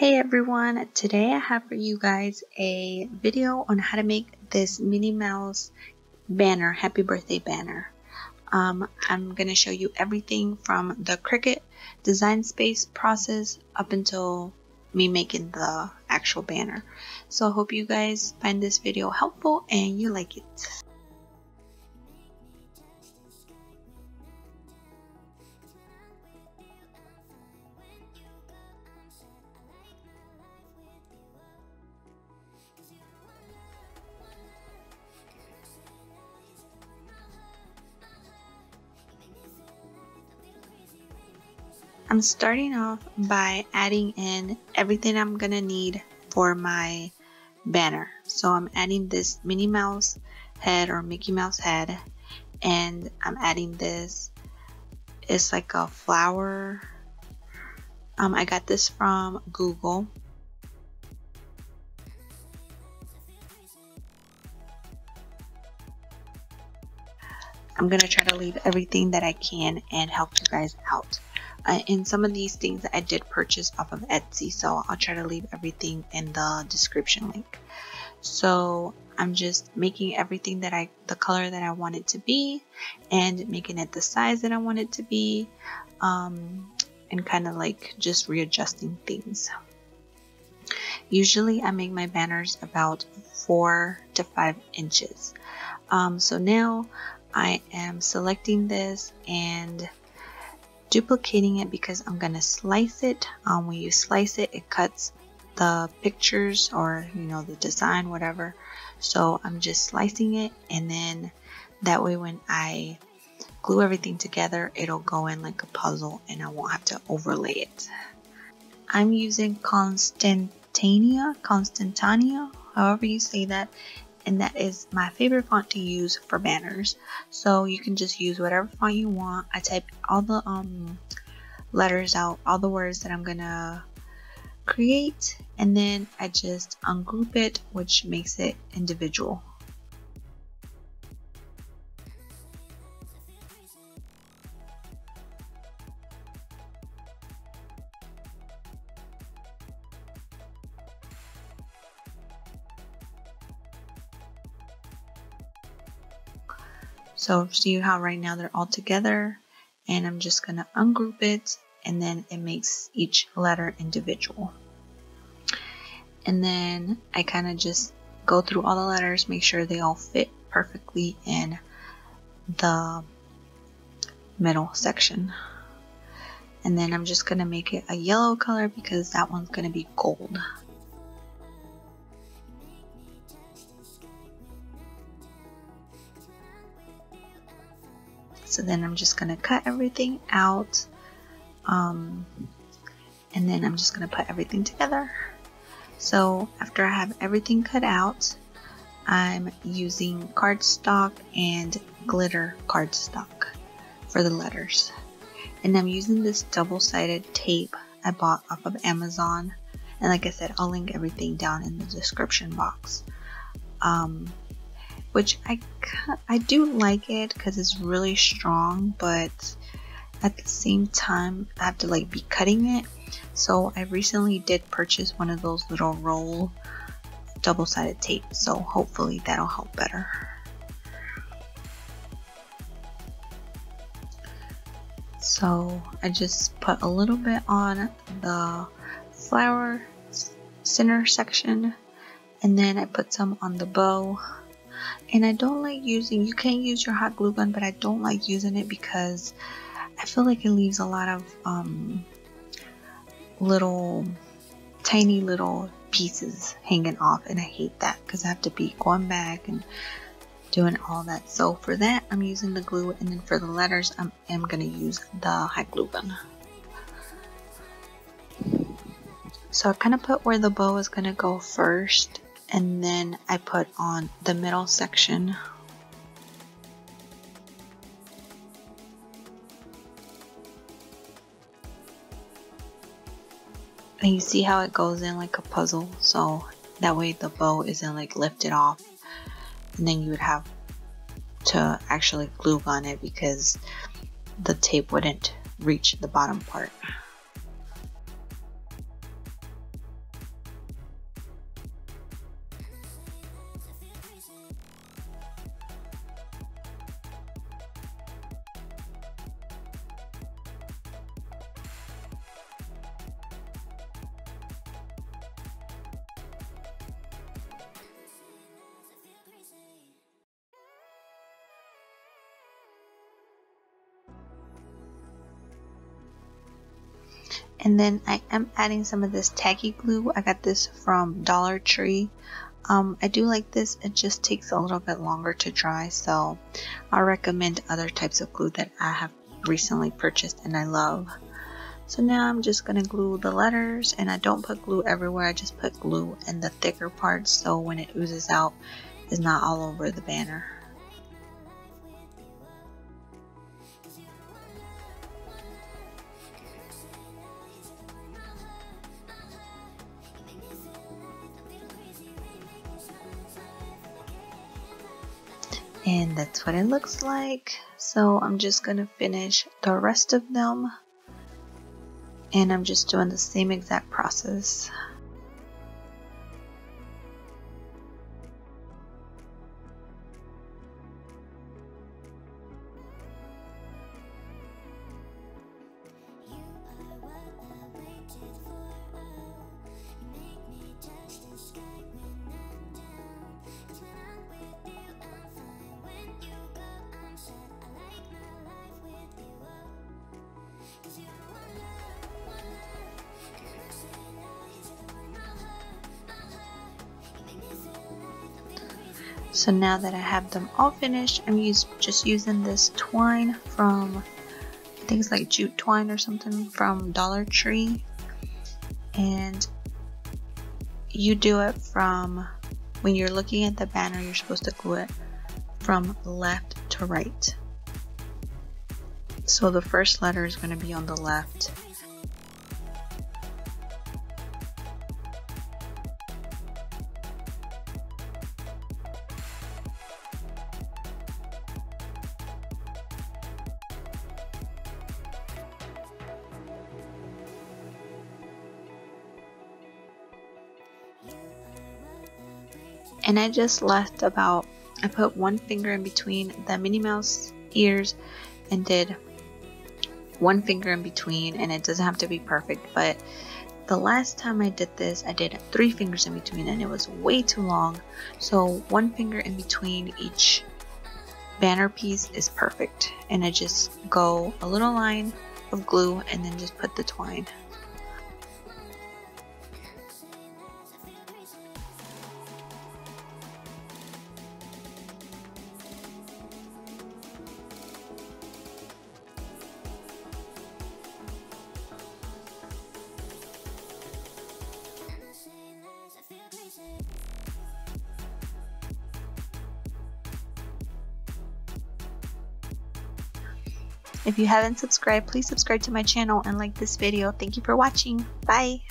Hey everyone, today I have for you guys a video on how to make this Minnie Mouse banner, happy birthday banner. I'm going to show you everything from the Cricut design space process up until me making the actual banner. So I hope you guys find this video helpful and you like it. I'm starting off by adding in everything I'm gonna need for my banner. So I'm adding this Minnie Mouse head or Mickey Mouse head, and I'm adding this. It's like a flower. I got this from Google. I'm gonna try to leave everything that I can and help you guys out. And some of these things I did purchase off of Etsy, so I'll try to leave everything in the description link. So I'm just making everything that the color that I want it to be, and making it the size that I want it to be, and kind of like just readjusting things. Usually I make my banners about 4 to 5 inches. So now I am selecting this and duplicating it because I'm gonna slice it. When you slice it, it cuts the pictures or the design, whatever. So I'm just slicing it, and then that way when I glue everything together, it'll go in like a puzzle and I won't have to overlay it. I'm using Constantania, however you say that, and that is my favorite font to use for banners. So you can just use whatever font you want. I type all the letters out, all the words that I'm gonna create, and then I just ungroup it, which makes it individual. So see how right now they're all together, and I'm just gonna ungroup it, and then it makes each letter individual. And then I kind of just go through all the letters, make sure they all fit perfectly in the middle section. And then I'm just gonna make it a yellow color because that one's gonna be gold. So then I'm just gonna cut everything out, and then I'm just gonna put everything together. So after I have everything cut out, I'm using cardstock and glitter cardstock for the letters. And I'm using this double-sided tape I bought off of Amazon. And like I said, I'll link everything down in the description box. Which I do like it because it's really strong, but at the same time I have to like be cutting it. So I recently did purchase one of those little roll double-sided tape, so hopefully that'll help better. So I just put a little bit on the flower center section, and then I put some on the bow. And I don't like using, you can use your hot glue gun, but I don't like using it because I feel like it leaves a lot of tiny little pieces hanging off, and I hate that because I have to be going back and doing all that. So for that, I'm using the glue, and then for the letters, I am going to use the hot glue gun. So I kind of put where the bow is going to go first, and then I put on the middle section. And you see how it goes in like a puzzle, so that way the bow isn't like lifted off, and then you would have to actually glue gun it because the tape wouldn't reach the bottom part. And then I am adding some of this tacky glue. I got this from Dollar Tree. I do like this. It just takes a little bit longer to dry, so I recommend other types of glue that I have recently purchased and I love. So now I'm just going to glue the letters, and I don't put glue everywhere. I just put glue in the thicker parts so when it oozes out, it's not all over the banner. And that's what it looks like. So I'm just going to finish the rest of them. And I'm just doing the same exact process. So now that I have them all finished, I'm just using this twine from, I think it's like jute twine or something from Dollar Tree. And you do it from, when you're looking at the banner, you're supposed to glue it from left to right. So the first letter is going to be on the left. And I just left about, I put one finger in between the Minnie Mouse ears and did one finger in between, and it doesn't have to be perfect, but the last time I did this, I did 3 fingers in between and it was way too long. So one finger in between each banner piece is perfect. And I just go a little line of glue and then just put the twine. If you haven't subscribed, please subscribe to my channel and like this video. Thank you for watching. Bye!